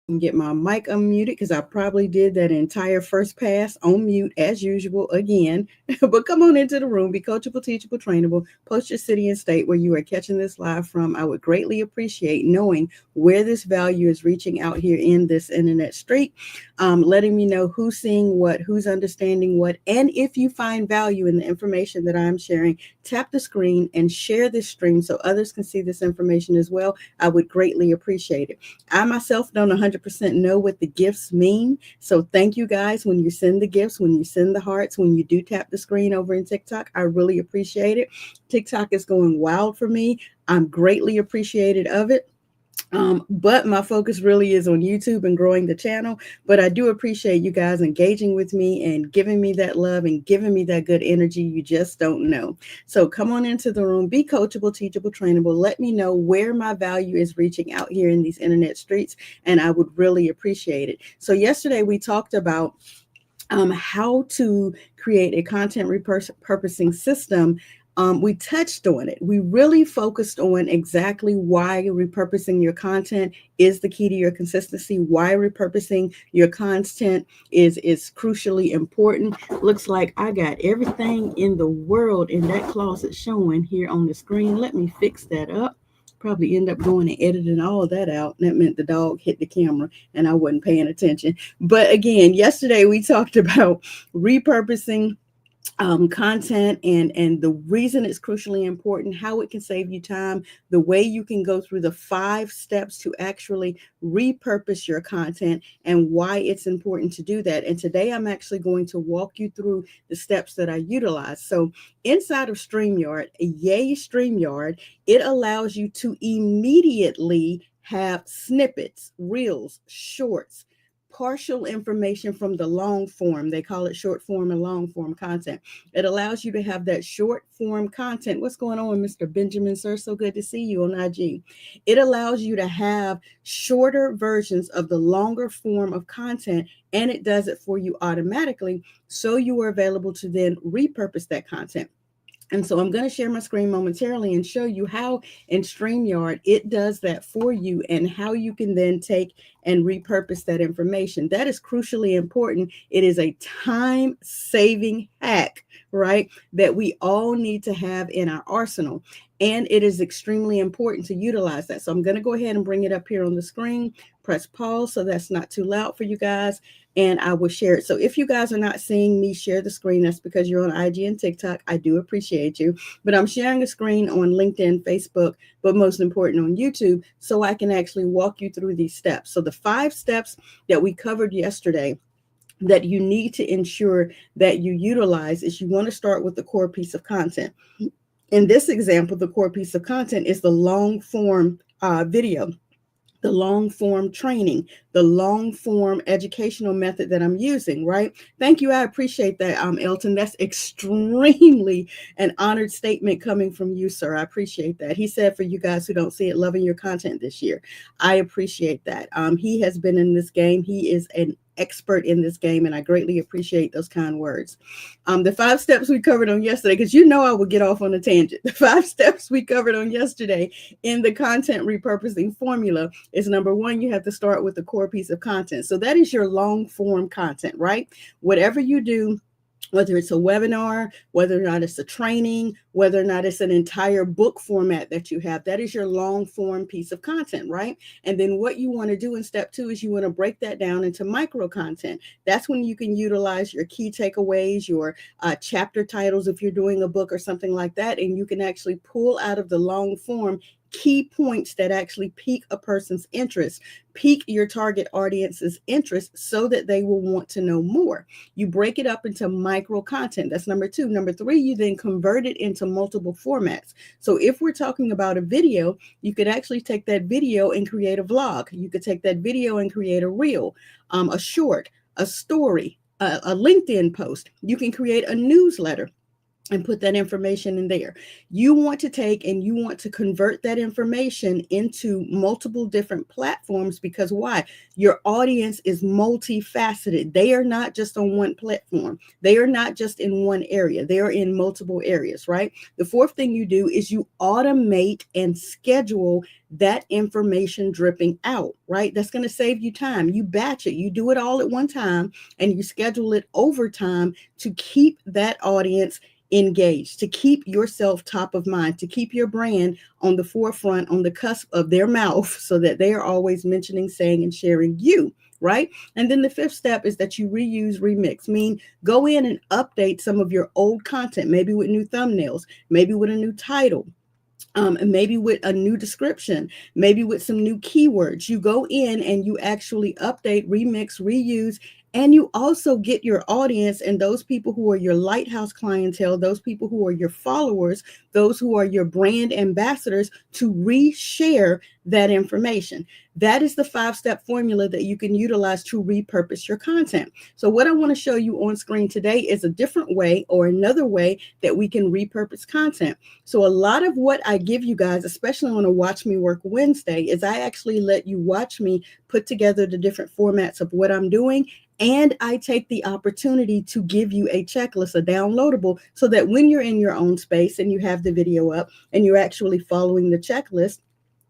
and get my mic unmuted because I probably did that entire first pass on mute as usual again. But come on into the room, be coachable, teachable, trainable. Post your city and state where you are catching this live from. I would greatly appreciate knowing where this value is reaching out here in this internet street, letting me know who's seeing what, who's understanding what, and if you find value in the information that I'm sharing, tap the screen and share this stream so others can see this information as well. I would greatly appreciate it. I myself don't 100% know what the gifts mean. So thank you guys when you send the gifts, when you send the hearts, when you do tap the screen over in TikTok. I really appreciate it. TikTok is going wild for me. I'm greatly appreciated of it. But my focus really is on YouTube and growing the channel. But I do appreciate you guys engaging with me and giving me that love and giving me that good energy. You just don't know. So come on into the room, be coachable, teachable, trainable. Let me know where my value is reaching out here in these internet streets, and I would really appreciate it. So yesterday we talked about how to create a content repurposing system. We touched on it. We really focused on exactly why repurposing your content is the key to your consistency, why repurposing your content is crucially important. Looks like I got everything in the world in that closet showing here on the screen. Let me fix that up. Probably end up going and editing all that out. That meant the dog hit the camera and I wasn't paying attention. But again, yesterday we talked about repurposing content and the reason it's crucially important, how it can save you time, the way you can go through the 5 steps to actually repurpose your content, and why it's important to do that. And today I'm actually going to walk you through the steps that I utilize. So inside of StreamYard, yay StreamYard, it allows you to immediately have snippets, reels, shorts, partial information from the long form. They call it short form and long form content. It allows you to have that short form content. What's going on, Mr. Benjamin, sir? So good to see you on IG. It allows you to have shorter versions of the longer form of content, and it does it for you automatically. So you are available to then repurpose that content. And so I'm going to share my screen momentarily and show you how in StreamYard it does that for you and how you can then take and repurpose that information. That is crucially important. It is a time-saving hack, right, that we all need to have in our arsenal. And it is extremely important to utilize that. So I'm going to go ahead and bring it up here on the screen. Press pause so that's not too loud for you guys, and I will share it. So if you guys are not seeing me share the screen, that's because you're on IG and TikTok. I do appreciate you. But I'm sharing a screen on LinkedIn, Facebook, but most important on YouTube, so I can actually walk you through these steps. So the 5 steps that we covered yesterday that you need to ensure that you utilize is you want to start with the core piece of content. In this example, the core piece of content is the long form video, the long form training, the long form educational method that I'm using, right? Thank you. I appreciate that, Elton. That's extremely an honored statement coming from you, sir. I appreciate that. He said, for you guys who don't see it, loving your content this year. I appreciate that. He has been in this game. He is an expert in this game, and I greatly appreciate those kind words. The 5 steps we covered on yesterday, because you know I will get off on a tangent. The 5 steps we covered on yesterday in the content repurposing formula is number 1, you have to start with the core piece of content. So that is your long form content, right? Whatever you do, whether it's a webinar, whether or not it's a training, whether or not it's an entire book format that you have, that is your long form piece of content, right? And then what you want to do in step 2 is you want to break that down into micro content. That's when you can utilize your key takeaways, your chapter titles, if you're doing a book or something like that, and you can actually pull out of the long form key points that actually pique a person's interest, pique your target audience's interest so that they will want to know more. You break it up into micro content. That's number 2. Number 3, you then convert it into multiple formats. So if we're talking about a video, you could actually take that video and create a vlog. You could take that video and create a reel, a short, a story, a LinkedIn post. You can create a newsletter. and put that information in there. You want to take and you want to convert that information into multiple different platforms, because why? Your audience is multifaceted. They are not just on one platform. They are not just in one area. They are in multiple areas, right? The fourth thing you do is you automate and schedule that information dripping out, right? That's going to save you time. You batch it. You do it all at one time and you schedule it over time to keep that audience engaged, to keep yourself top of mind, to keep your brand on the forefront, on the cusp of their mouth, so that they are always mentioning, saying, and sharing you, right? And then the fifth step is that you reuse, remix, mean go in and update some of your old content, maybe with new thumbnails, maybe with a new title, and maybe with a new description, maybe with some new keywords. You go in and you actually update, remix, reuse, and you also get your audience and those people who are your lighthouse clientele, those people who are your followers, those who are your brand ambassadors, to reshare that information. That is the 5-step formula that you can utilize to repurpose your content. So what I want to show you on screen today is a different way, or another way that we can repurpose content. So a lot of what I give you guys, especially on a Watch Me Work Wednesday, is I actually let you watch me put together the different formats of what I'm doing. And I take the opportunity to give you a checklist, a downloadable, so that when you're in your own space and you have the video up and you're actually following the checklist,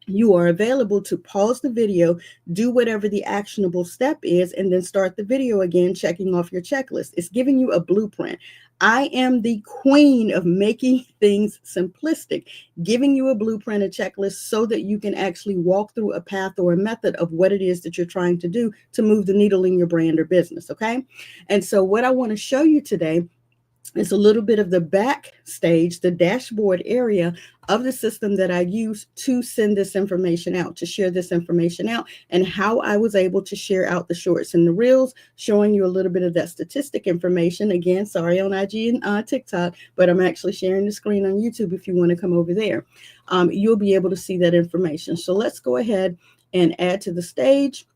you are available to pause the video, do whatever the actionable step is, and then start the video again, checking off your checklist. It's giving you a blueprint. I am the queen of making things simplistic, giving you a blueprint, a checklist, so that you can actually walk through a path or a method of what it is that you're trying to do to move the needle in your brand or business, okay? And so what I want to show you today is a little bit of the backstage, the dashboard area of the system that I use to send this information out, to share this information out, and how I was able to share out the shorts and the reels, showing you a little bit of that statistic information. Again, sorry on IG and TikTok, but I'm actually sharing the screen on YouTube if you want to come over there. You'll be able to see that information. So let's go ahead and add to the stage,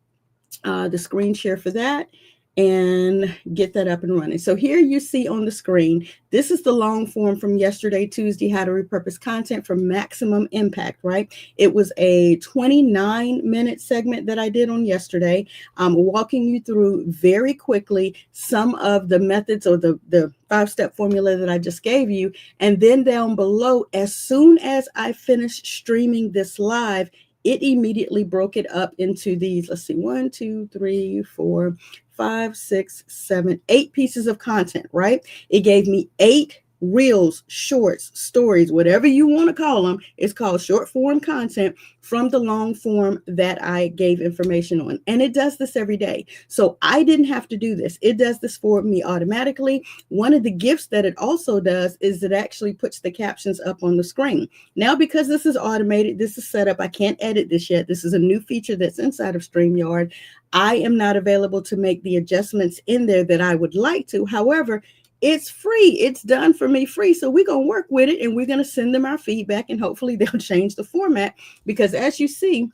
the screen share for that, and get that up and running. So here you see on the screen, this is the long form from yesterday, Tuesday, how to repurpose content for maximum impact, right? It was a 29-minute segment that I did on yesterday. I'm walking you through very quickly some of the methods, or the 5-step formula that I just gave you. And then down below, as soon as I finished streaming this live, it immediately broke it up into these, let's see, 1, 2, 3, 4, 5, 6, 7, 8 pieces of content, right? It gave me 8 reels, shorts, stories, whatever you want to call them. It's called short form content from the long form that I gave information on. And it does this every day. So I didn't have to do this. It does this for me automatically. One of the gifts that it also does is it actually puts the captions up on the screen. Now, because this is automated, this is set up, I can't edit this yet. This is a new feature that's inside of Streamyard. I am not available to make the adjustments in there that I would like to. However, it's free. It's done for me free. So we're going to work with it, and we're going to send them our feedback, and hopefully they'll change the format, because as you see,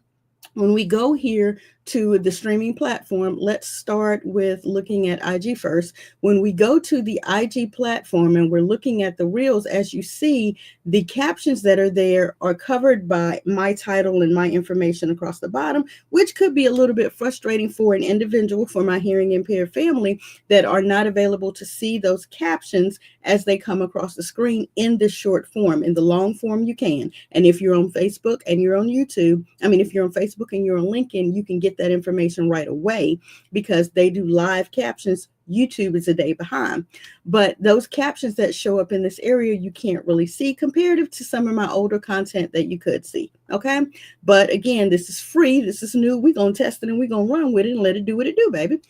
when we go here to the streaming platform, let's start with looking at IG first. When we go to the IG platform and we're looking at the reels, as you see, the captions that are there are covered by my title and my information across the bottom, which could be a little bit frustrating for an individual, for my hearing impaired family, that are not available to see those captions as they come across the screen in this short form. In the long form, you can. And if you're on Facebook and you're on YouTube, if you're on Facebook and you're on LinkedIn, you can get that information right away, because they do live captions. YouTube is a day behind. But those captions that show up in this area, you can't really see, comparative to some of my older content that you could see. Okay. But again, this is free. This is new. We're going to test it and we're going to run with it and let it do what it do, baby.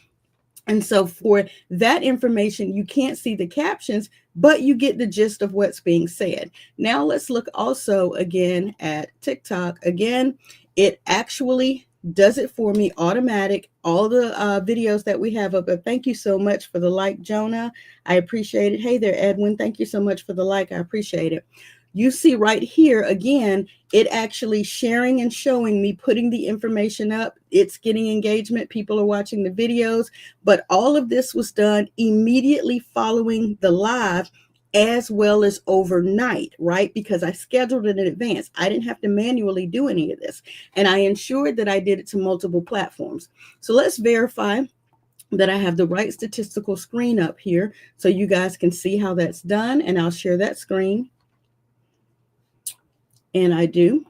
And so for that information, you can't see the captions, but you get the gist of what's being said. Now let's look also again at TikTok. Again, it actually does it for me automatic. All the videos that we have up. But thank you so much for the like, Jonah. I appreciate it. Hey there, Edwin. Thank you so much for the like. I appreciate it. You see right here, again, it actually sharing and showing me, putting the information up. It's getting engagement. People are watching the videos. But all of this was done immediately following the live. as well as overnight, right? Because I scheduled it in advance. I didn't have to manually do any of this. And I ensured that I did it to multiple platforms. So let's verify that I have the right statistical screen up here so you guys can see how that's done. And I'll share that screen. And I do.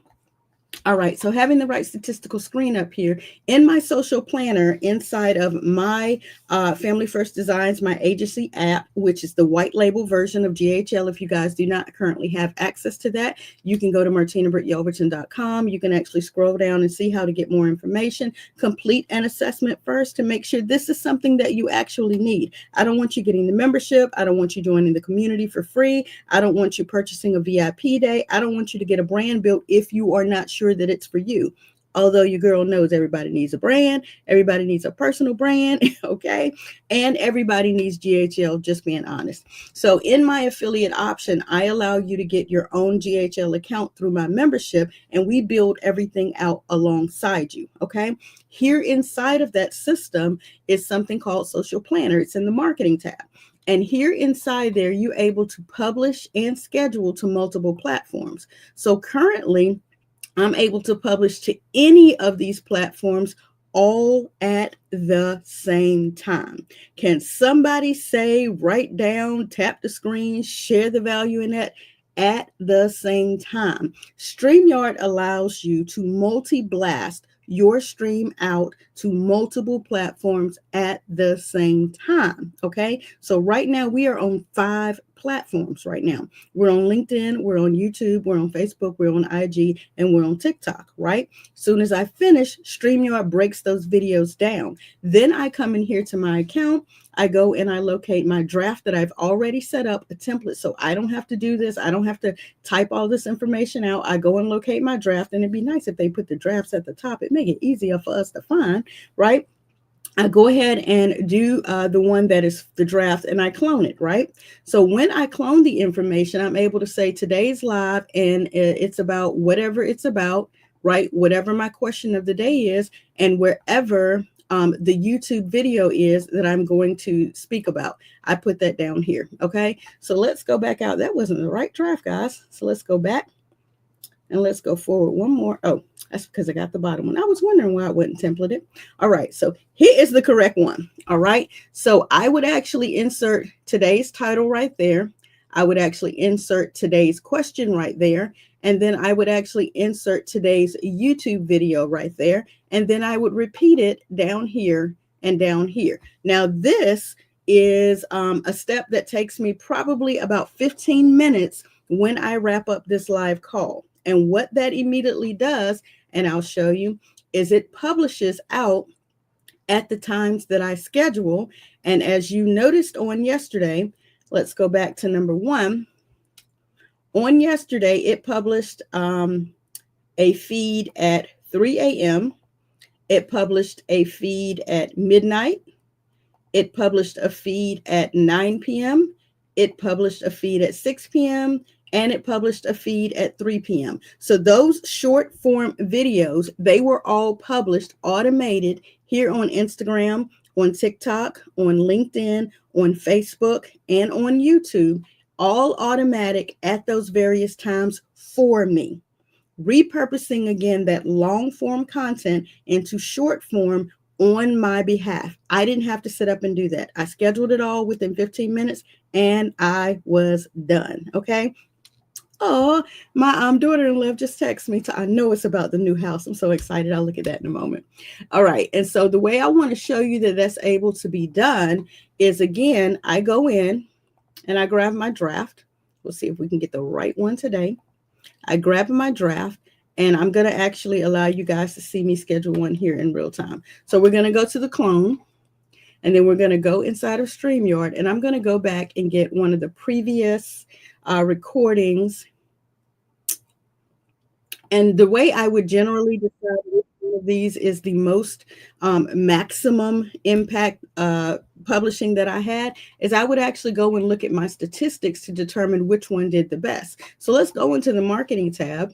All right, so having the right statistical screen up here in my social planner inside of my Family First Designs, my agency app, which is the white label version of GHL. If you guys do not currently have access to that, you can go to martinabrityelverton.com. You can actually scroll down and see how to get more information. Complete an assessment first to make sure this is something that you actually need. I don't want you getting the membership. I don't want you joining the community for free. I don't want you purchasing a VIP day. I don't want you to get a brand built if you are not sure that it's for you. Although your girl knows everybody needs a brand, everybody needs a personal brand, okay? And everybody needs GHL, just being honest. So in my affiliate option, I allow you to get your own GHL account through my membership, and we build everything out alongside you, okay? Here inside of that system is something called Social Planner. It's in the marketing tab. And here inside there, you're able to publish and schedule to multiple platforms. So currently, I'm able to publish to any of these platforms all at the same time. Can somebody say, write down, tap the screen, share the value in that at the same time? Streamyard allows you to multi-blast your stream out to multiple platforms at the same time. Okay, so right now we are on 5 platforms right now. We're on LinkedIn, we're on YouTube, we're on Facebook, we're on IG, and we're on TikTok, right? Soon as I finish, StreamYard breaks those videos down. Then I come in here to my account, I go and I locate my draft that I've already set up, a template, so I don't have to do this. I don't have to type all this information out. I go and locate my draft, and it'd be nice if they put the drafts at the top. It make it easier for us to find, right? I go ahead and do the one that is the draft, and I clone it, right? So when I clone the information, I'm able to say today's live, and it's about whatever it's about, right? Whatever my question of the day is, and wherever the YouTube video is that I'm going to speak about. I put that down here, okay? So let's go back out. That wasn't the right draft, guys. So let's go back. And let's go forward one more. Oh, that's because I got the bottom one. I was wondering why it wasn't templated. All right, so here is the correct one. All right, so I would actually insert today's title right there. I would actually insert today's question right there. And then I would actually insert today's YouTube video right there. And then I would repeat it down here and down here. Now, this is a step that takes me probably about 15 minutes when I wrap up this live call. And what that immediately does, and I'll show you, is it publishes out at the times that I schedule. And as you noticed on yesterday, let's go back to number 1. On yesterday, it published a feed at 3 a.m. It published a feed at midnight. It published a feed at 9 p.m. It published a feed at 6 p.m. And it published a feed at 3 p.m. So those short form videos, they were all published automated here on Instagram, on TikTok, on LinkedIn, on Facebook, and on YouTube, all automatic at those various times for me. Repurposing again that long form content into short form on my behalf. I didn't have to sit up and do that. I scheduled it all within 15 minutes and I was done. Okay. Oh, my daughter-in-law just texted me. I know it's about the new house. I'm so excited. I'll look at that in a moment. All right. And so the way I want to show you that that's able to be done is, again, I go in and I grab my draft. We'll see if we can get the right one today. I grab my draft, and I'm going to actually allow you guys to see me schedule one here in real time. So we're going to go to the clone, and then we're going to go inside of StreamYard, and I'm going to go back and get one of the previous recordings. And the way I would generally decide which one of these is the most maximum impact publishing that I had is I would actually go and look at my statistics to determine which one did the best. So let's go into the marketing tab.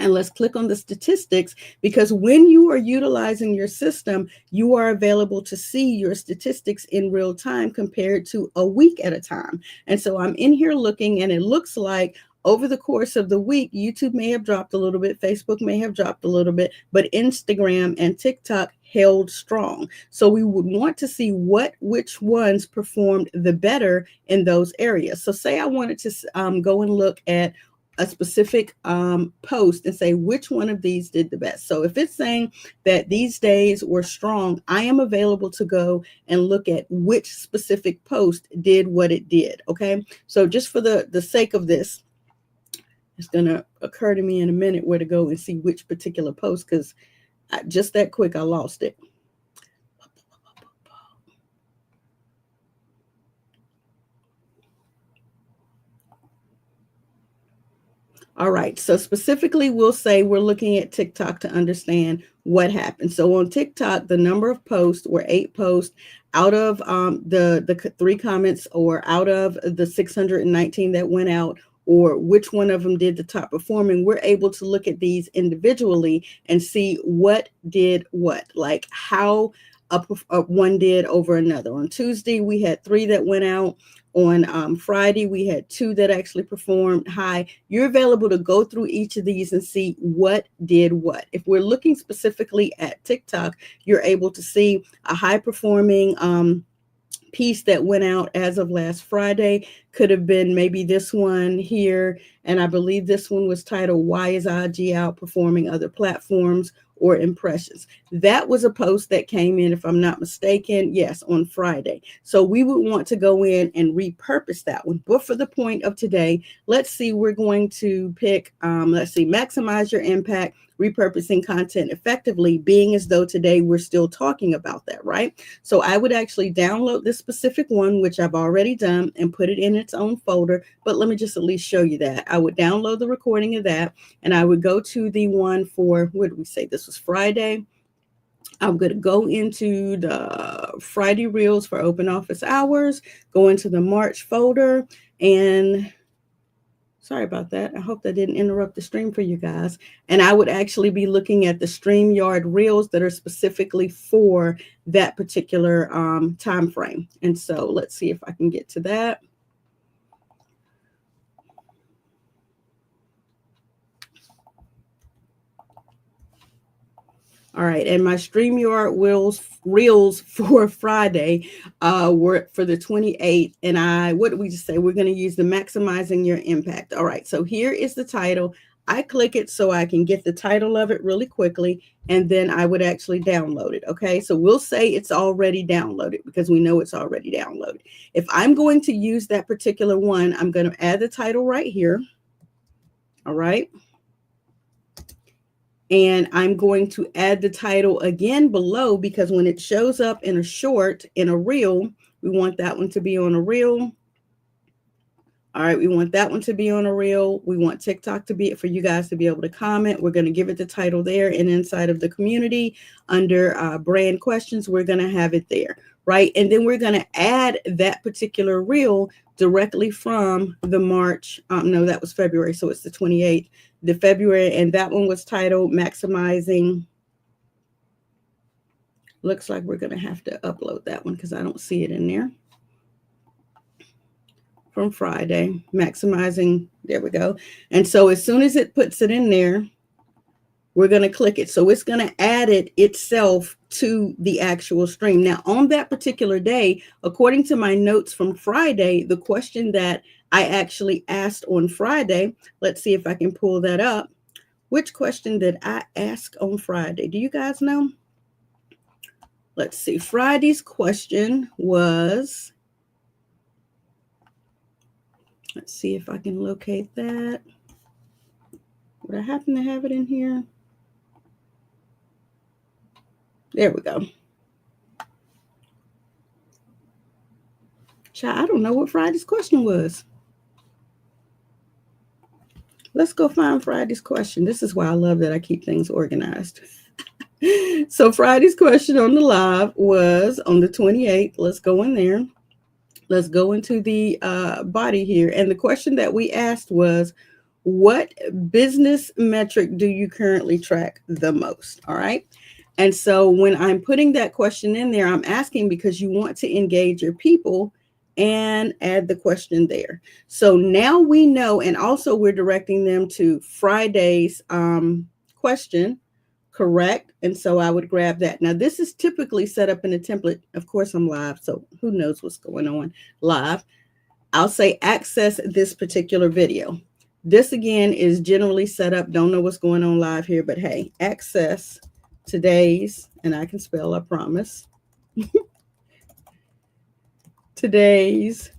And let's click on the statistics, because when you are utilizing your system, you are available to see your statistics in real time compared to a week at a time. And so I'm in here looking, and it looks like over the course of the week, YouTube may have dropped a little bit, Facebook may have dropped a little bit, but Instagram and TikTok held strong. So we would want to see which ones performed the better in those areas. So say I wanted to go and look at a specific post and say which one of these did the best. So if it's saying that these days were strong, I am available to go and look at which specific post did what it did. Okay, so just for the sake of this, it's going to occur to me in a minute where to go and see which particular post, because just that quick I lost it. All right, so specifically, we'll say we're looking at TikTok to understand what happened. So on TikTok, the number of posts were 8 posts out of the 3 comments, or out of the 619 that went out, or which one of them did the top performing. We're able to look at these individually and see what did what, like how one did over another. On Tuesday, we had 3 that went out. On Friday, we had 2 that actually performed high. You're available to go through each of these and see what did what. If we're looking specifically at TikTok, you're able to see a high performing piece that went out as of last Friday. Could have been maybe this one here. And I believe this one was titled, "Why is IG Outperforming Other Platforms or Impressions?" That was a post that came in, if I'm not mistaken, yes, on Friday. So we would want to go in and repurpose that one. But for the point of today, let's see, we're going to pick, maximize your impact, repurposing content effectively, being as though today we're still talking about that, right? So I would actually download this specific one, which I've already done, and put it in its own folder. But let me just at least show you that. I would download the recording of that, and I would go to the one for, what did we say? This was Friday. I'm going to go into the Friday Reels for open office hours, go into the March folder, and sorry about that. I hope that didn't interrupt the stream for you guys. And I would actually be looking at the Streamyard Reels that are specifically for that particular time frame. And so let's see if I can get to that. All right, and my Streamyard Reels for Friday were for the 28th. And what did we just say? We're going to use the maximizing your impact. All right, so here is the title. I click it so I can get the title of it really quickly, and then I would actually download it. Okay, so we'll say it's already downloaded because we know it's already downloaded. If I'm going to use that particular one, I'm going to add the title right here. All right. And I'm going to add the title again below, because when it shows up in a short, in a reel, we want that one to be on a reel. All right, we want that one to be on a reel. We want TikTok to be, for you guys to be able to comment. We're going to give it the title there, and inside of the community under brand questions, we're going to have it there, right? And then we're going to add that particular reel directly from the March. No, that was February, so it's the 28th. The February, and that one was titled Maximizing. Looks like we're going to have to upload that one because I don't see it in there. From Friday, Maximizing, there we go. And so as soon as it puts it in there, we're going to click it. So it's going to add it itself to the actual stream. Now, on that particular day, according to my notes from Friday, the question that I actually asked on Friday, let's see if I can pull that up. Which question did I ask on Friday? Do you guys know? Let's see. Friday's question was, let's see if I can locate that. Would I happen to have it in here? There we go. Child, I don't know what Friday's question was. Let's go find Friday's question. This is why I love that I keep things organized. So Friday's question on the live was on the 28th. Let's go in there. Let's go into the body here. And the question that we asked was, What business metric do you currently track the most? All right. And so when I'm putting that question in there, I'm asking because you want to engage your people and add the question there. So now we know, and also we're directing them to Friday's question, correct? And so I would grab that. Now, this is typically set up in a template. Of course, I'm live, so who knows what's going on live. I'll say access this particular video. This again is generally set up. Don't know what's going on live here, but hey, access today's, and I can spell, I promise. Today's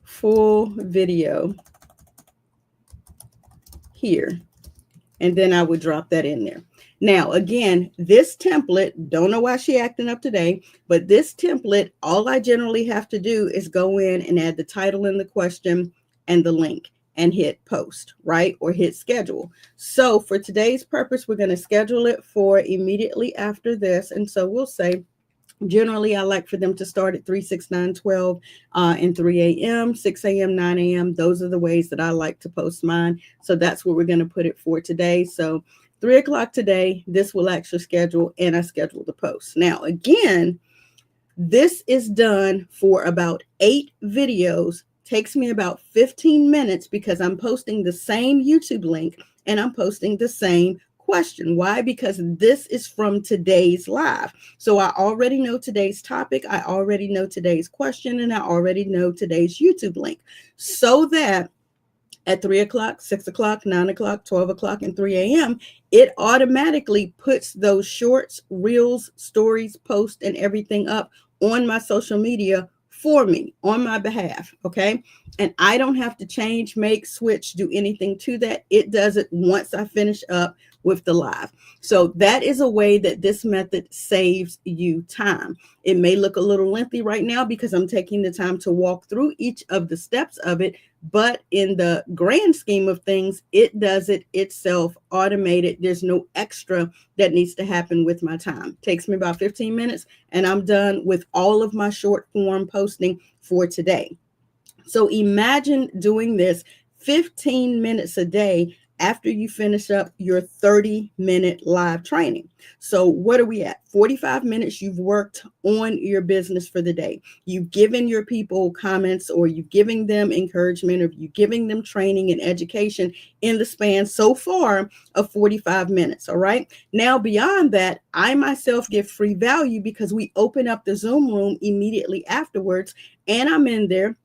full video here. And then I would drop that in there. Now, again, this template, don't know why she acting up today, but this template, all I generally have to do is go in and add the title and the question and the link and hit post, right? Or hit schedule. So for today's purpose, we're going to schedule it for immediately after this. And so we'll say, generally, I like for them to start at 3, 6, 9, 12, and 3 a.m., 6 a.m., 9 a.m. Those are the ways that I like to post mine. So that's what we're going to put it for today. So 3 o'clock today, this will actually schedule, and I schedule the post. Now, again, this is done for about 8 videos. Takes me about 15 minutes because I'm posting the same YouTube link and I'm posting the same question. Why? Because this is from today's live. So I already know today's topic. I already know today's question, and I already know today's YouTube link. So that at 3 o'clock, 6 o'clock, 9 o'clock, 12 o'clock, and 3 a.m., it automatically puts those shorts, reels, stories, posts, and everything up on my social media for me, on my behalf, okay? And I don't have to change, make, switch, do anything to that. It does it once I finish up with the live. So that is a way that this method saves you time. It may look a little lengthy right now because I'm taking the time to walk through each of the steps of it, but in the grand scheme of things, it does it itself, automated. There's no extra that needs to happen with my time. Takes me about 15 minutes and I'm done with all of my short form posting for today. So imagine doing this 15 minutes a day after you finish up your 30-minute live training. So what are we at? 45 minutes you've worked on your business for the day. You've given your people comments, or you've given them encouragement, or you're giving them training and education in the span so far of 45 minutes. All right. Now, beyond that, I myself give free value because we open up the Zoom room immediately afterwards, and I'm in there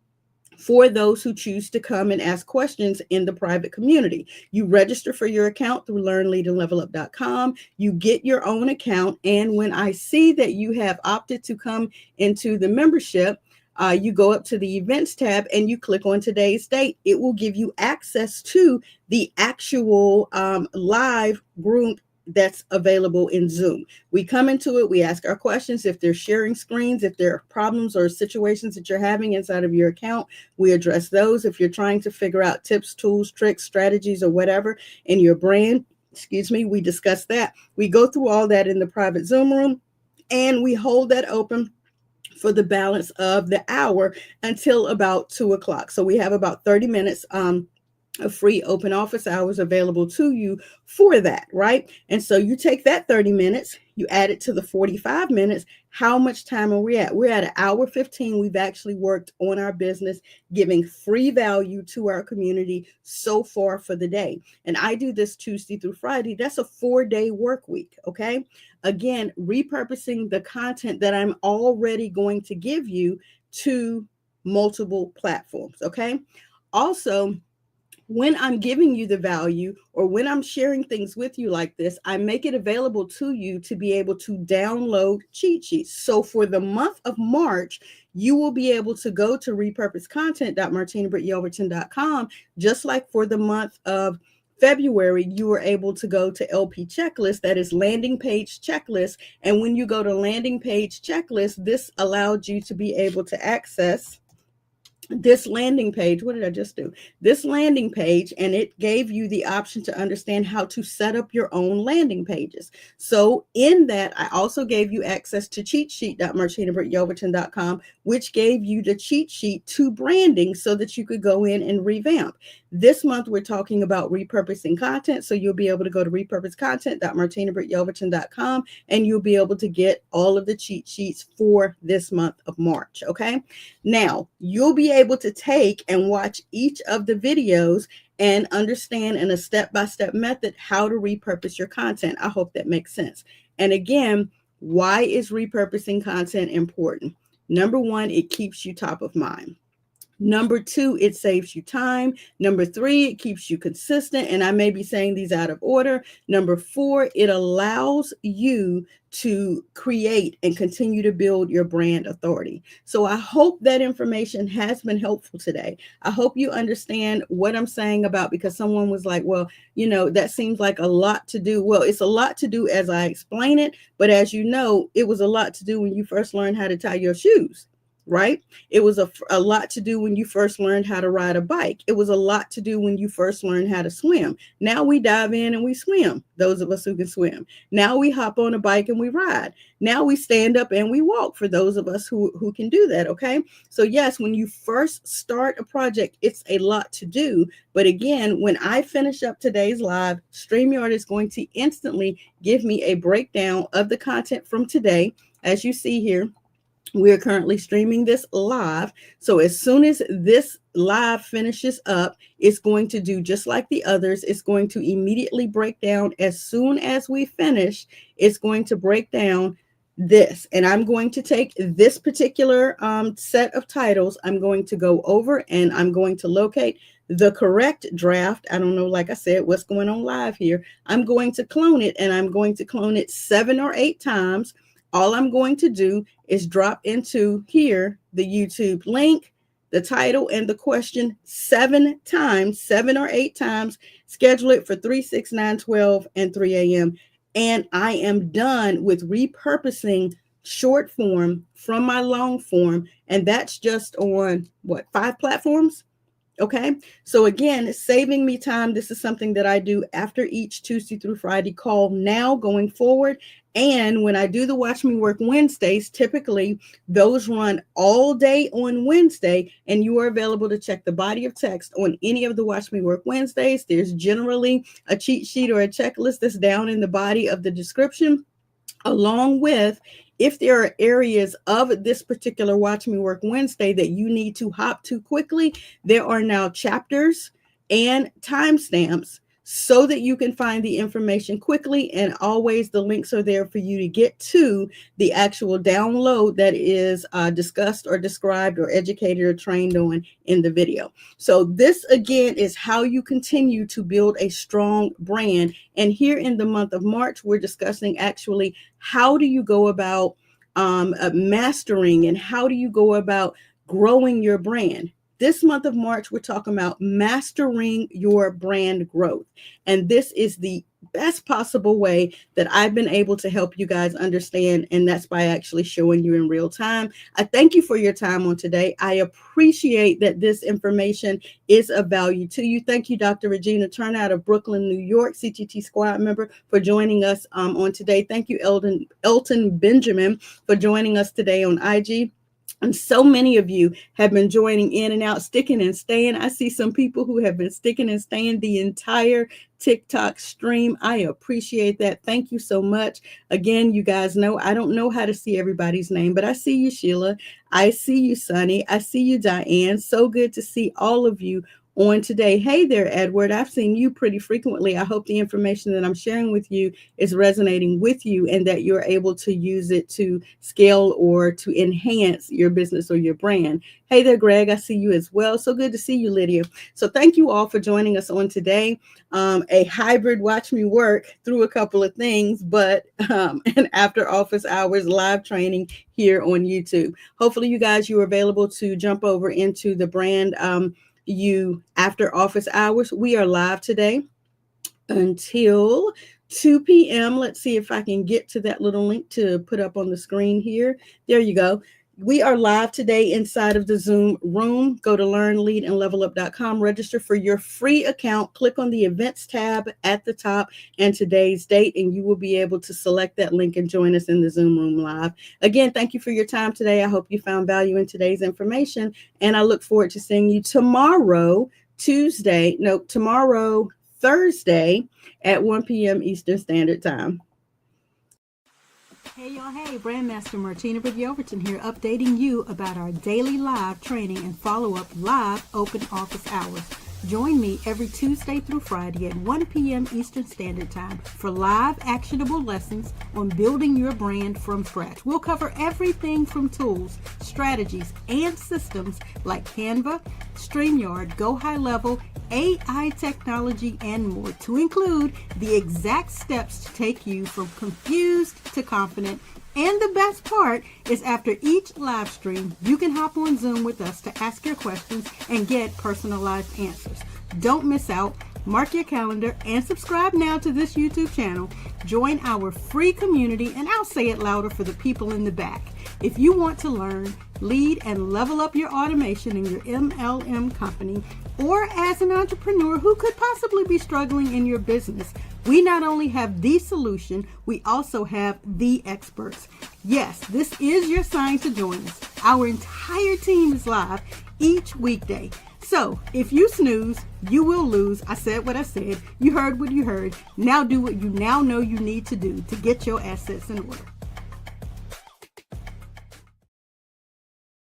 for those who choose to come and ask questions in the private community. You register for your account through learnleadandlevelup.com. You get your own account. And when I see that you have opted to come into the membership, you go up to the events tab and you click on today's date. It will give you access to the actual live group that's available in Zoom. We come into it, we ask our questions. If they're sharing screens, if there are problems or situations that you're having inside of your account, we address those. If you're trying to figure out tips, tools, tricks, strategies, or whatever in your brand, we discuss that. We go through all that in the private Zoom room, and we hold that open for the balance of the hour until about 2 o'clock. So we have about 30 minutes of free open office hours available to you for that, right? And so you take that 30 minutes, you add it to the 45 minutes. How much time are we at? We're at 1:15. We've actually worked on our business, giving free value to our community so far for the day. And I do this Tuesday through Friday. That's a 4-day work week, okay? Again, repurposing the content that I'm already going to give you to multiple platforms, okay? Also, when I'm giving you the value, or when I'm sharing things with you like this, I make it available to you to be able to download cheat sheets. So for the month of March, you will be able to go to repurposecontent.martinabrityelverton.com, just like for the month of February, you were able to go to LP checklist, that is landing page checklist. And when you go to landing page checklist, this allowed you to be able to access this landing page. What did I just do? This landing page, and it gave you the option to understand how to set up your own landing pages. So in that, I also gave you access to cheatsheet.martinabrityelverton.com, which gave you the cheat sheet to branding so that you could go in and revamp. This month, we're talking about repurposing content. So you'll be able to go to repurposecontent.martinabrityelverton.com and you'll be able to get all of the cheat sheets for this month of March. Okay. Now, you'll be able to take and watch each of the videos and understand in a step-by-step method how to repurpose your content. I hope that makes sense. And again, why is repurposing content important? Number one, it keeps you top of mind. Number two, it saves you time. Number three, it keeps you consistent. And I may be saying these out of order. Number four, it allows you to create and continue to build your brand authority. So I hope that information has been helpful today. I hope you understand what I'm saying about, because someone was like, well, that seems like a lot to do. Well, it's a lot to do as I explain it. But as you know, it was a lot to do when you first learned how to tie your shoes. Right? It was a lot to do when you first learned how to ride a bike. It was a lot to do when you first learned how to swim. Now we dive in and we swim, those of us who can swim. Now we hop on a bike and we ride. Now we stand up and we walk for those of us who can do that, okay? So yes, when you first start a project, it's a lot to do. But again, when I finish up today's live, Streamyard is going to instantly give me a breakdown of the content from today. As you see here, we're currently streaming this live. So as soon as this live finishes up, it's going to do just like the others. It's going to immediately break down. As soon as we finish, it's going to break down this. And I'm going to take this particular set of titles. I'm going to go over and I'm going to locate the correct draft. I don't know, like I said, what's going on live here. I'm going to clone it, and I'm going to clone it 7 or 8 times. All I'm going to do is drop into here the YouTube link, the title, and the question 7 times, 7 or 8 times. Schedule it for 3, 6, 9, 12, and 3 a.m. And I am done with repurposing short form from my long form. And that's just on 5 platforms? Okay, so again, saving me time. This is something that I do after each Tuesday through Friday call now going forward. And when I do the Watch Me Work Wednesdays, typically those run all day on Wednesday, and you are available to check the body of text on any of the Watch Me Work Wednesdays. There's generally a cheat sheet or a checklist that's down in the body of the description, along with, if there are areas of this particular Watch Me Work Wednesday that you need to hop to quickly, there are now chapters and timestamps so that you can find the information quickly. And always the links are there for you to get to the actual download that is discussed or described or educated or trained on in the video. So this again is how you continue to build a strong brand. And here in the month of March, we're discussing actually how do you go about mastering, and how do you go about growing your brand. This month of March, we're talking about mastering your brand growth. And this is the best possible way that I've been able to help you guys understand. And that's by actually showing you in real time. I thank you for your time on today. I appreciate that this information is of value to you. Thank you, Dr. Regina Turner out of Brooklyn, New York, CTT Squad member, for joining us on today. Thank you, Elton Benjamin, for joining us today on IG. And so many of you have been joining in and out, sticking and staying. I see some people who have been sticking and staying the entire TikTok stream. I appreciate that. Thank you so much. Again, you guys know I don't know how to see everybody's name, but I see you, Sheila. I see you, Sunny. I see you, Diane. So good to see all of you on today. Hey there, Edward. I've seen you pretty frequently. I hope the information that I'm sharing with you is resonating with you and that you're able to use it to scale or to enhance your business or your brand. Hey there, Greg. I see you as well. So good to see you, Lydia. So thank you all for joining us on today. A hybrid Watch Me Work through a couple of things, but an after office hours live training here on YouTube. Hopefully you guys, you are available to jump over into the brand you after office hours. We are live today until 2 p.m. Let's see if I can get to that little link to put up on the screen here. There you go. We are live today inside of the Zoom room. Go to learnleadandlevelup.com, register for your free account, click on the events tab at the top and today's date, and you will be able to select that link and join us in the Zoom room live. Again, thank you for your time today. I hope you found value in today's information, and I look forward to seeing you tomorrow, Thursday at 1 p.m. Eastern Standard Time. Hey y'all, hey, Brandmaster Martina with Yelverton here, updating you about our daily live training and follow-up live open office hours. Join me every Tuesday through Friday at 1 p.m. Eastern Standard Time for live actionable lessons on building your brand from scratch. We'll cover everything from tools, strategies, and systems like Canva, Streamyard, GoHighLevel, AI technology, and more, to include the exact steps to take you from confused to confident. And the best part is, after each live stream, you can hop on Zoom with us to ask your questions and get personalized answers. Don't miss out. Mark your calendar and subscribe now to this YouTube channel. Join our free community, and I'll say it louder for the people in the back. If you want to learn, lead, and level up your automation in your MLM company, or as an entrepreneur who could possibly be struggling in your business, we not only have the solution, we also have the experts. Yes, this is your sign to join us. Our entire team is live each weekday. So if you snooze, you will lose. I said what I said. You heard what you heard. Now do what you now know you need to do to get your assets in order.